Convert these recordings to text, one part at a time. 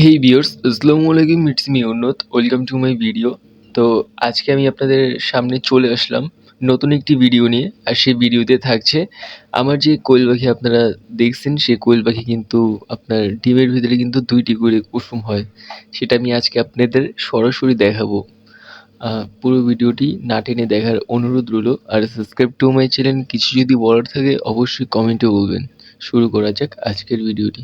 হেই viewers, আসসালামু আলাইকুম, it's me উন্নত, ওয়েলকাম টু মাই ভিডিও। তো আজকে আমি আপনাদের সামনে চলে আসলাম নতুন একটি ভিডিও নিয়ে। আর সেই ভিডিওতে থাকছে আমার যে কোয়েল পাখি আপনারা দেখছেন, সেই কোয়েল পাখি কিন্তু আপনার ডিমের ভিতরে কিন্তু 2টি করে কুসুম হয়। সেটা আমি আজকে আপনাদের সরাসরি দেখাবো। পুরো ভিডিওটি না টেনে দেখার অনুরোধ রইলো। আর সাবস্ক্রাইব টু মাই চ্যানেল, কিছু যদি বলার থাকে অবশ্যই কমেন্টে বলবেন। শুরু করা যাক আজকের ভিডিওটি।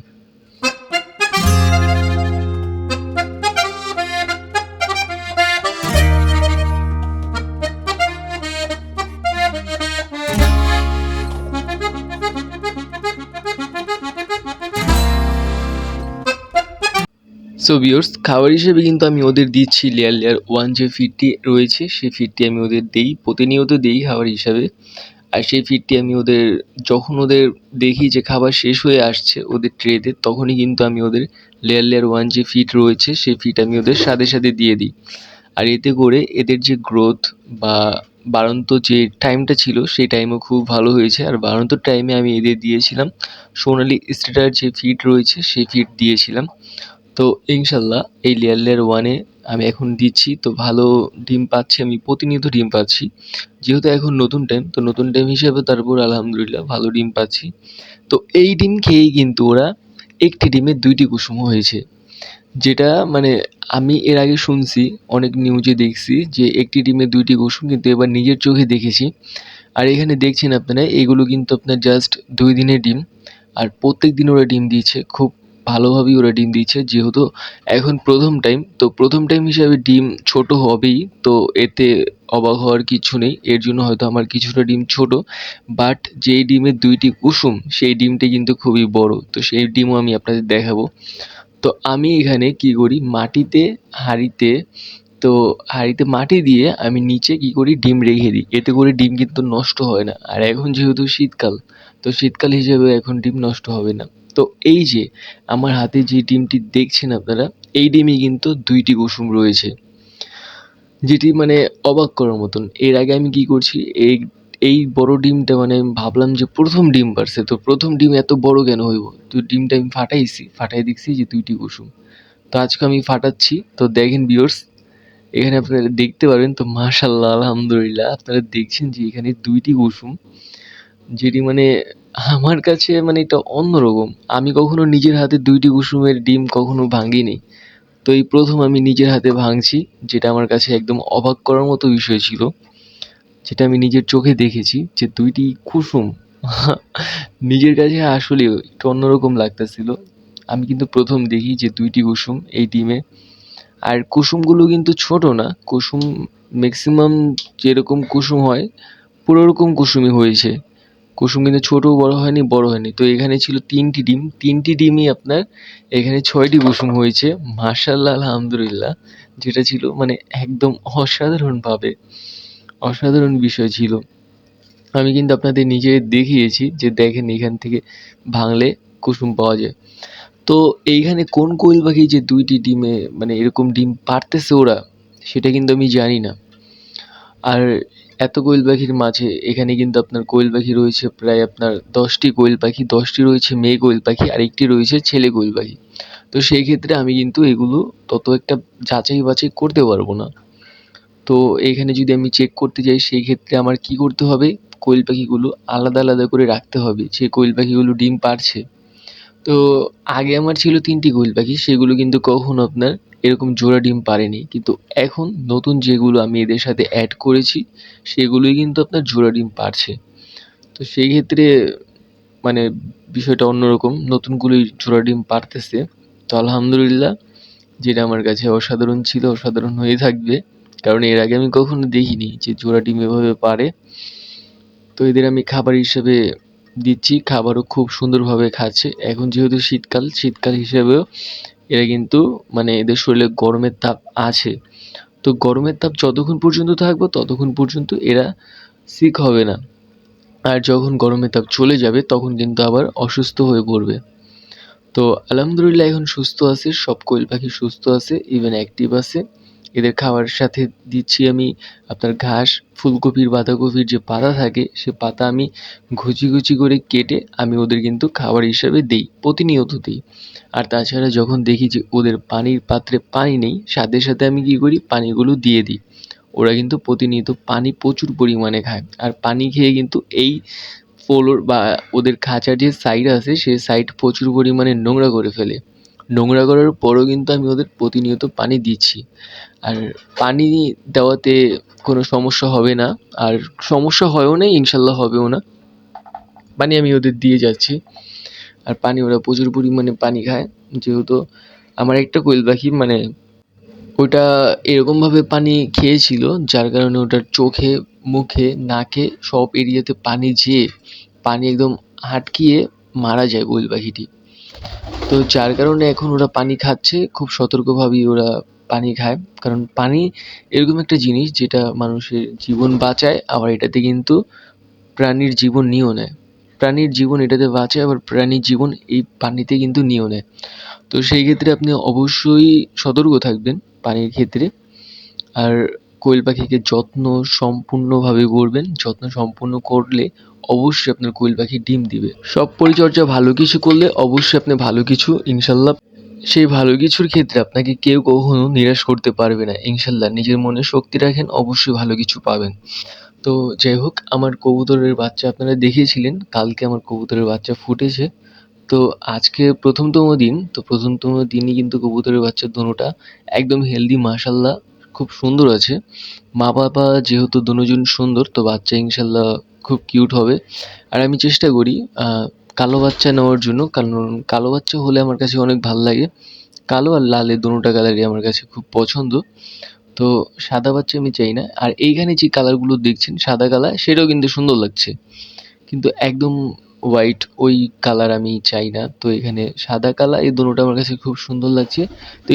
সো ভিউয়ার্স, খাবার হিসেবে কিন্তু আমি ওদের দিচ্ছি লেয়ার 1 যে ফিডটি রয়েছে, সেই ফিডটি আমি ওদের দেই, প্রতিনিয়ত দেই খাবার হিসাবে। আর সেই ফিডটি আমি ওদের যখন ওদের দেখি যে খাবার শেষ হয়ে আসছে ওদের ট্রেতে, তখনই কিন্তু আমি ওদের লেয়ার 1 যে ফিড রয়েছে সেই ফিড আমি ওদের সাথে সাথে দিয়ে দিই। আর এতে করে এদের যে গ্রোথ বা বাড়ন্ত যে টাইমটা ছিল সেই টাইমও খুব ভালো হয়েছে। আর বাড়ন্ত টাইমে আমি এদের দিয়েছিলাম সোনালি স্টেটার যে ফিড রয়েছে সেই ফিড দিয়েছিলাম। তো ইনশাল্লাহ এই লেয়ার 1-এ আমি এখন দিচ্ছি, তো ভালো ডিম পাচ্ছি, আমি প্রতিনিয়ত ডিম পাচ্ছি। যেহেতু এখন নতুন টাইম, তো নতুন টাইম হিসেবে তারপর আলহামদুলিল্লাহ ভালো ডিম পাচ্ছি। তো এই ডিম খেয়েই কিন্তু ওরা একটি ডিমে 2টি কুসুম হয়েছে। যেটা মানে আমি এর আগে শুনছি, অনেক নিউজে দেখছি যে একটি ডিমে 2টি কুসুম, কিন্তু এবার নিজের চোখে দেখেছি। আর এখানে দেখছেন আপনারা, এগুলো কিন্তু আপনার জাস্ট 2 দিনের ডিম। আর প্রত্যেক দিন ওরা ডিম দিচ্ছে, খুব ভালোভাবেই ওরা ডিম দিচ্ছে। যেহেতু এখন প্রথম টাইম, তো প্রথম টাইম হিসাবে ডিম ছোট হবেই, তো এতে অবাক হওয়ার কিছু নেই। এর জন্য হয়তো আমার কিছুটা ডিম ছোট, বাট যেই ডিমের 2টি কুসুম সেই ডিমটি কিন্তু খুবই বড়। তো সেই ডিমও আমি আপনাদের দেখাবো। তো আমি এখানে কি করি, মাটিতে হাঁড়িতে, তো হাঁড়িতে মাটি দিয়ে আমি নিচে কি করি, ডিম রেখে দিই। এতে করে ডিম কিন্তু নষ্ট হয় না। আর এখন যেহেতু শীতকাল, তো শীতকাল হিসেবে এখন ডিম নষ্ট হবে না। তো এই যে আমার হাতে যে ডিমটি দেখছেন আপনারা, এই ডিমই কিন্তু 2টি কুসুম রয়েছে, যেটি মানে অবাক করার মতন। এর আগে আমি কি করছি, এই এই বড় ডিমটা মানে আমি ভাবলাম যে প্রথম ডিম পারছে, তো প্রথম ডিম এত বড় কেন হইব, তো ডিমটা আমি ফাটাইছি, ফাটাই দেখছি যে 2টি কুসুম। তো আজকে আমি ফাটাচ্ছি, তো দেখেন ভিউয়ার্স, এখানে আপনারা দেখতে পারবেন। তো মাশাআল্লাহ, আলহামদুলিল্লাহ, আপনারা দেখছেন যে এখানে 2টি কুসুম, যেটি মানে আমার কাছে মানে এটা অন্যরকম। আমি কখনো নিজের হাতে 2টি কুসুমের ডিম কখনো ভাঙিনি। তো এই প্রথম আমি নিজের হাতে ভাঙছি, যেটা আমার কাছে একদম অবাক করার মতো বিষয় ছিল। যেটা আমি নিজের চোখে দেখেছি যে 2টি কুসুম নিজের কাছে আসলেও একটু অন্যরকম লাগতেছিল। আমি কিন্তু প্রথম দেখি যে 2টি কুসুম এই ডিমে। আর কুসুমগুলো কিন্তু ছোট না, কুসুম ম্যাক্সিমাম যেরকম কুসুম হয় পুরো ওরকম কুসুমই হয়েছে। কুসুম কিন্তু ছোটও বড় হয়নি, বড় হয়নি। তো এখানে ছিল 3টি ডিম, 3টি ডিমই আপনার এখানে 6টি কুসুম হয়েছে। মাশাআল্লাহ, আলহামদুলিল্লাহ, যেটা ছিল মানে একদম অসাধারণভাবে অসাধারণ বিষয় ছিল। আমি কিন্তু আপনাদের নিজে দেখিয়েছি যে দেখেন এখান থেকে ভাঙলে কুসুম পাওয়া যায়। তো এইখানে কোন কোয়েল পাখি যে 2টি ডিমে মানে এরকম ডিম পাড়তেছে ওরা, সেটা কিন্তু আমি জানি না। আর এত কোয়েল পাখির মাঝে এখানে কিন্তু আপনার কোয়েল পাখি রয়েছে প্রায় আপনার 10টি কোয়েল পাখি, 10টি রয়েছে মেয়ে কোয়েল পাখি আর একটি রয়েছে ছেলে কোয়েল পাখি। তো সেই ক্ষেত্রে আমি কিন্তু এগুলো তত একটা যাচাই বাছাই করতে পারবো না। তো এইখানে যদি আমি চেক করতে যাই, সেই ক্ষেত্রে আমার কি করতে হবে, কোয়েল পাখিগুলো আলাদা আলাদা করে রাখতে হবে যে কোয়েল পাখিগুলো ডিম পাড়ছে। তো আগে আমার ছিল 3টি কোয়েল পাখি, সেগুলো কিন্তু কখনো আপনার এরকম জোড়া ডিম পাড়েনি। কিন্তু এখন নতুন যেগুলো আমি এদের সাথে অ্যাড করেছি সেগুলোই কিন্তু আপনার জোড়া ডিম পাড়ছে। তো সেই ক্ষেত্রে মানে বিষয়টা অন্যরকম, নতুনগুলোই জোড়া ডিম পাড়তেছে। তো আলহামদুলিল্লাহ, যেটা আমার কাছে অসাধারণ ছিল, অসাধারণ হয়ে থাকবে। কারণ এর আগে আমি কখনো দেখিনি যে জোড়া ডিম এভাবে পারে। তো এদের আমি খাবার হিসেবে দিচ্ছি, খাবারও খুব সুন্দরভাবে খাচ্ছে। এখন যেহেতু শীতকাল, শীতকাল হিসেবেও এরা কিন্তু মানে এদের শরীরে গরমের তাপ আছে। তো গরমের তাপ যতক্ষণ পর্যন্ত থাকবে ততক্ষণ পর্যন্ত এরা সিক হবে না। আর যখন গরমের তাপ চলে যাবে তখন কিন্তু আবার অসুস্থ হয়ে পড়বে। তো আলহামদুলিল্লাহ এখন সুস্থ আছে, সব কোয়েল পাখি সুস্থ আছে, ইভেন অ্যাক্টিভ আছে। এদের খাবারের সাথে দিচ্ছি আমি আপনার ঘাস, ফুলকপির, বাঁধাকপির যে পাতা থাকে সে পাতা আমি কুচি কুচি করে কেটে আমি ওদের কিন্তু খাবার হিসাবে দেই, প্রতিনিয়ত দিই। আর তাছাড়া যখন দেখি যে ওদের পানির পাত্রে পানি নেই, সাথে সাথে আমি কী করি, পানিগুলো দিয়ে দিই। ওরা কিন্তু প্রতিনিয়ত পানি প্রচুর পরিমাণে খায়, আর পানি খেয়ে কিন্তু এই ফ্লোর বা ওদের খাঁচার যে সাইড আছে সেই সাইড প্রচুর পরিমাণে নোংরা করে ফেলে। নোংরা করার পরও কিন্তু আমি ওদের প্রতিনিয়ত পানি দিচ্ছি। আর পানি দেওয়াতে কোনো সমস্যা হবে না, আর সমস্যা হয়ও না, ইনশাল্লাহ হবেও না। পানি আমি ওদের দিয়ে যাচ্ছি, আর পানি ওরা প্রচুর পরিমাণে পানি খায়। যেহেতু আমার একটা কোয়েল পাখি মানে ওটা এরকমভাবে পানি খেয়েছিল, যার কারণে ওটার চোখে, মুখে, নাকে সব এরিয়াতে পানি যেয়ে পানি একদম হাটকিয়ে মারা যায় কোয়েল পাখিটি। তো যার কারণে এখন ওরা পানি খাচ্ছে, খুব সতর্কভাবেই ওরা পানি খায়। কারণ পানি এরকম একটা জিনিস যেটা মানুষের জীবন বাঁচায়, আবার এটাতে কিন্তু প্রাণীর জীবন নিয়েও নেয়। প্রাণীর জীবন এটাতে বাঁচে, আবার প্রাণীর জীবন এই পানিতে কিন্তু নিয়েও নেয়। তো সেই ক্ষেত্রে আপনি অবশ্যই সতর্ক থাকবেন পানির ক্ষেত্রে। আর কোয়েল পাখিকে যত্ন সম্পূর্ণভাবে করবেন। যত্ন সম্পূর্ণ করলে অবশ্যই আপনার কোয়েল পাখি ডিম দিবে। সব পরিচর্যা ভালো কিছু করলে অবশ্যই আপনি ভালো কিছু ইনশাল্লাহ, সেই ভালো কিছুর ক্ষেত্রে আপনাকে কেউ কখনো নিরাশ করতে পারবে না ইনশাল্লাহ। নিজের মনে শক্তি রাখেন, অবশ্যই ভালো কিছু পাবেন। তো যাই হোক, আমার কবুতরের বাচ্চা আপনারা দেখিয়েছিলেন, কালকে আমার কবুতরের বাচ্চা ফুটেছে। তো আজকে প্রথমতম দিন, তো প্রথমতম দিনই কিন্তু কবুতরের বাচ্চা দোনোটা একদম হেলদি, মাশাল্লাহ খুব সুন্দর আছে। মা বাবা যেহেতু দোনোজন সুন্দর, তো বাচ্চা ইনশাল্লাহ খুব কিউট হবে। আর আমি চেষ্টা করি কালো বাচ্চা নেওয়ার জন্য, কারণ কালো বাচ্চা হলে আমার কাছে অনেক ভাল লাগে। কালো আর লালে দোনোটা কালারই আমার কাছে খুব পছন্দ। তো সাদা বাচ্চা আমি চাই না। আর এইখানে যে কালারগুলো দেখছেন সাদা কালার, সেটাও কিন্তু সুন্দর লাগছে, কিন্তু একদম হোয়াইট ওই কালার আমি চাই না। তো এখানে সাদা কালার, এই দোনোটা আমার কাছে খুব সুন্দর লাগছে। তো